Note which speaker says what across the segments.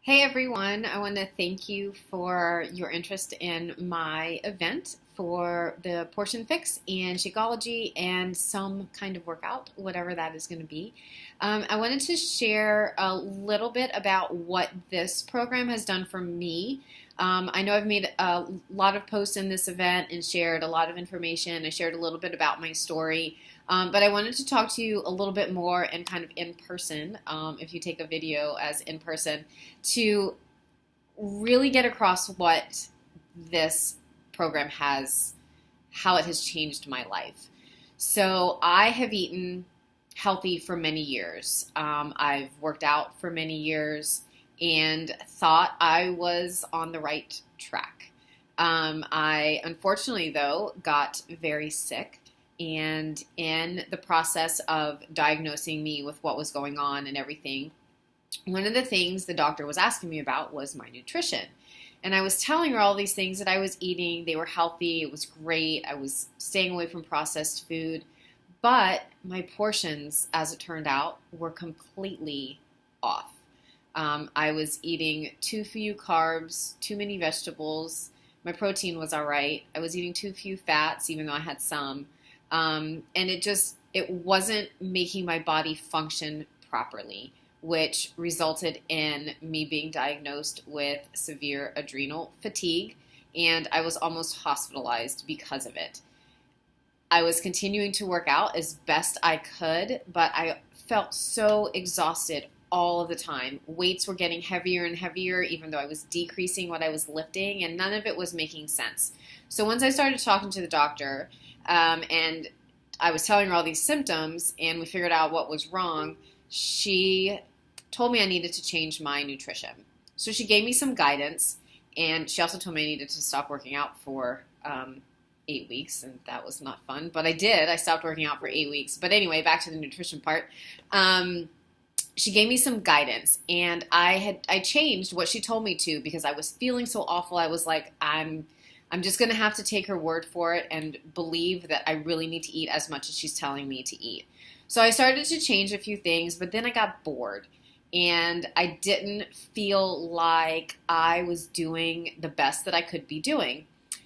Speaker 1: Hey everyone, I want to thank you for your interest in my event for the portion fix and Shakeology and some kind of workout, whatever that is going to be. I wanted to share a little bit about what this program has done for me. I know I've made a lot of posts in this event and shared a lot of information. I shared a little bit about my story. But I wanted to talk to you a little bit more and kind of in person, if you take a video as in person, to really get across what this program has, how it has changed my life. So I have eaten healthy for many years. I've worked out for many years and thought I was on the right track. I unfortunately, though, got very sick. And in the process of diagnosing me with what was going on and everything, one of the things the doctor was asking me about was my nutrition. And I was telling her all these things that I was eating. They were healthy. It was great. I was staying away from processed food. But my portions, as it turned out, were completely off. I was eating too few carbs, too many vegetables. My protein was all right. I was eating too few fats, even though I had some. And it wasn't making my body function properly, which resulted in me being diagnosed with severe adrenal fatigue, and I was almost hospitalized because of it. I was continuing to work out as best I could, but I felt so exhausted all of the time. Weights were getting heavier and heavier, even though I was decreasing what I was lifting, and none of it was making sense. So once I started talking to the doctor, and I was telling her all these symptoms, and we figured out what was wrong, she told me I needed to change my nutrition. So she gave me some guidance, and she also told me I needed to stop working out for 8 weeks, and that was not fun. But I did. I stopped working out for 8 weeks. But anyway, back to the nutrition part. She gave me some guidance, and I changed what she told me to because I was feeling so awful. I was like, I'm just going to have to take her word for it and believe that I really need to eat as much as she's telling me to eat. So I started to change a few things, but then I got bored. And I didn't feel like I was doing the best that I could be doing.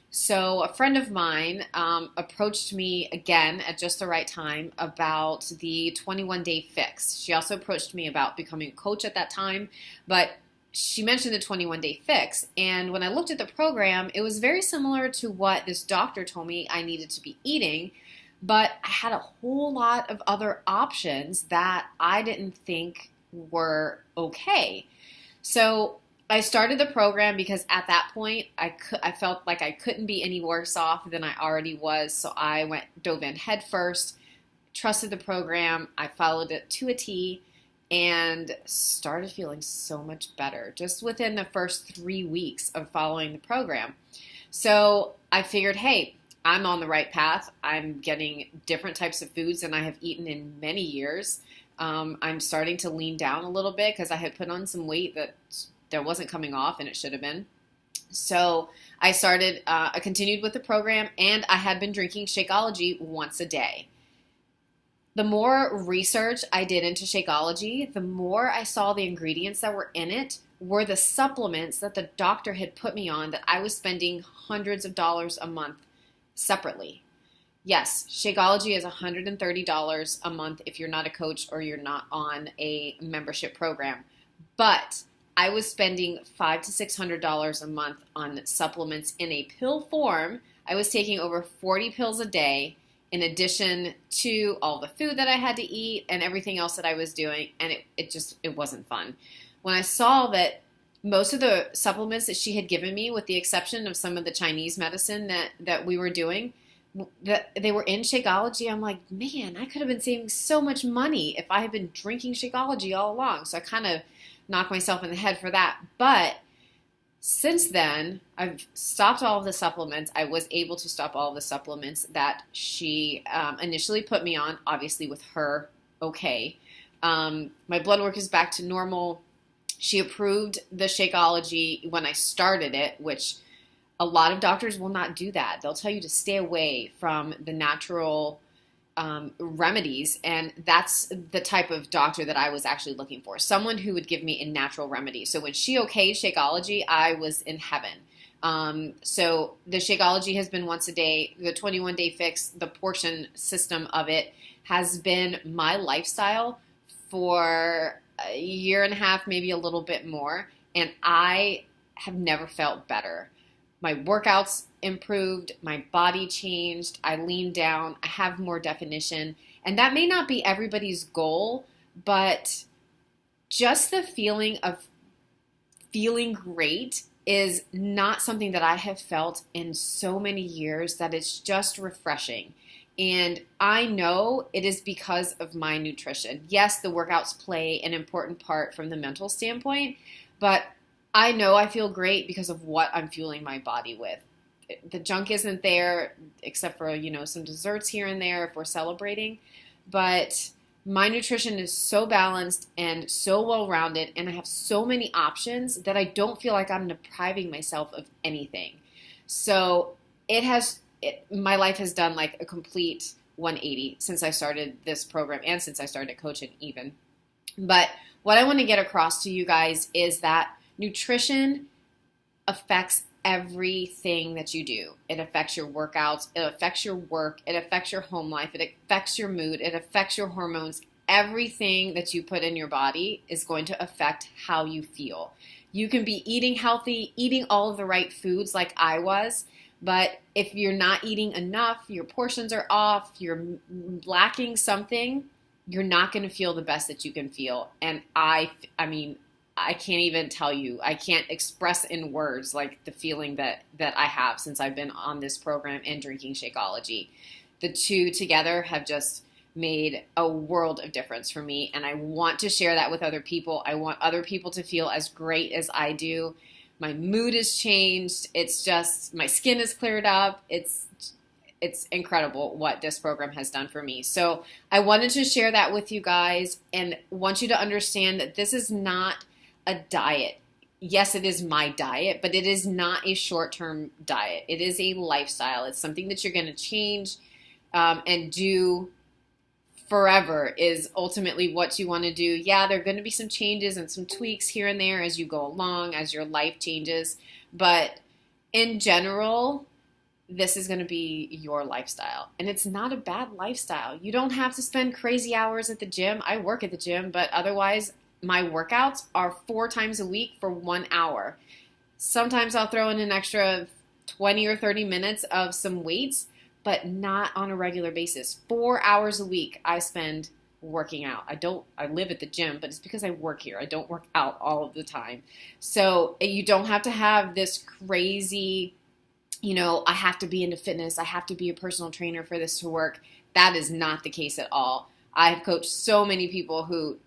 Speaker 1: So a friend of mine approached me again at just the right time about the 21-day fix. She also approached me about becoming a coach at that time, but she mentioned the 21-day fix. And when I looked at the program, it was very similar to what this doctor told me I needed to be eating, but I had a whole lot of other options that I didn't think were okay. So I started the program because at that point I felt like I couldn't be any worse off than I already was. So I dove in head first, trusted the program. I followed it to a T and started feeling so much better just within the first 3 weeks of following the program. So I figured, hey, I'm on the right path. I'm getting different types of foods than I have eaten in many years. I'm starting to lean down a little bit because I had put on some weight that wasn't coming off, and it should have been. So I continued with the program, and I had been drinking Shakeology once a day. The more research I did into Shakeology, the more I saw the ingredients that were in it were the supplements that the doctor had put me on that I was spending hundreds of dollars a month separately. Yes, Shakeology is $130 a month if you're not a coach or you're not on a membership program. But I was spending $500 to $600 a month on supplements in a pill form. I was taking over 40 pills a day in addition to all the food that I had to eat and everything else that I was doing, and it wasn't fun. When I saw that most of the supplements that she had given me, with the exception of some of the Chinese medicine that we were doing, that they were in Shakeology, I'm like, man, I could have been saving so much money if I had been drinking Shakeology all along. So I kind of knocked myself in the head for that. But since then, I've stopped all of the supplements. I was able to stop all of the supplements that she initially put me on, obviously with her okay. My blood work is back to normal. She approved the Shakeology when I started it, which a lot of doctors will not do that. They'll tell you to stay away from the natural remedies, and that's the type of doctor that I was actually looking for. Someone who would give me a natural remedy. So when she okayed Shakeology, I was in heaven. So the Shakeology has been once a day. The 21-day fix, the portion system of it, has been my lifestyle for a year and a half, maybe a little bit more, and I have never felt better. My workouts improved, my body changed, I leaned down, I have more definition, and that may not be everybody's goal, but just the feeling of feeling great is not something that I have felt in so many years that it's just refreshing. And I know it is because of my nutrition. Yes, the workouts play an important part from the mental standpoint, but I know I feel great because of what I'm fueling my body with. The junk isn't there, except for, some desserts here and there if we're celebrating. But my nutrition is so balanced and so well-rounded, and I have so many options that I don't feel like I'm depriving myself of anything. So my life has done like a complete 180 since I started this program and since I started coaching even. But what I want to get across to you guys is that nutrition affects everything that you do. It affects your workouts, it affects your work, it affects your home life, it affects your mood, it affects your hormones. Everything that you put in your body is going to affect how you feel. You can be eating healthy, eating all of the right foods like I was, but if you're not eating enough, your portions are off, you're lacking something, you're not going to feel the best that you can feel. And I mean, I can't even tell you, I can't express in words like the feeling that I have since I've been on this program and drinking Shakeology. The two together have just made a world of difference for me, and I want to share that with other people. I want other people to feel as great as I do. My mood has changed. It's just, my skin is cleared up. It's incredible what this program has done for me. So I wanted to share that with you guys and want you to understand that this is not a diet. Yes, it is my diet, but it is not a short-term diet. It is a lifestyle. It's something that you're going to change and do forever is ultimately what you want to do. Yeah, there are going to be some changes and some tweaks here and there as you go along, as your life changes. But in general, this is going to be your lifestyle. And it's not a bad lifestyle. You don't have to spend crazy hours at the gym. I work at the gym, but otherwise my workouts are 4 times a week for 1 hour. Sometimes I'll throw in an extra 20 or 30 minutes of some weights, but not on a regular basis. 4 hours a week I spend working out. I live at the gym, but it's because I work here. I don't work out all of the time. So you don't have to have this crazy, I have to be into fitness. I have to be a personal trainer for this to work. That is not the case at all. I have coached so many people who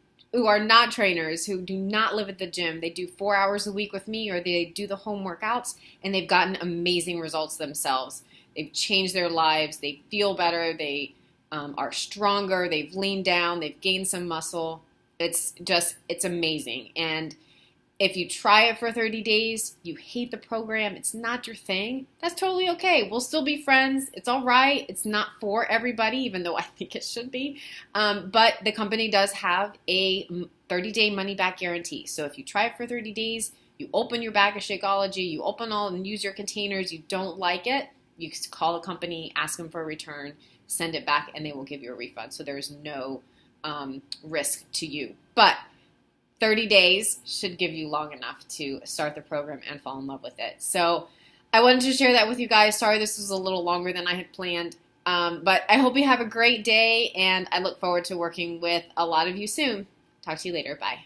Speaker 1: are not trainers, who do not live at the gym. They do 4 hours a week with me, or they do the home workouts, and they've gotten amazing results themselves. They've changed their lives. They feel better. They are stronger. They've leaned down. They've gained some muscle. It's amazing. And if you try it for 30 days, you hate the program, it's not your thing, that's totally okay. We'll still be friends. It's all right. It's not for everybody, even though I think it should be. But the company does have a 30-day money-back guarantee. So if you try it for 30 days, you open your bag of Shakeology, you open all and use your containers, you don't like it, you call the company, ask them for a return, send it back, and they will give you a refund. So there's no risk to you. But 30 days should give you long enough to start the program and fall in love with it. So I wanted to share that with you guys. Sorry this was a little longer than I had planned. But I hope you have a great day, and I look forward to working with a lot of you soon. Talk to you later. Bye.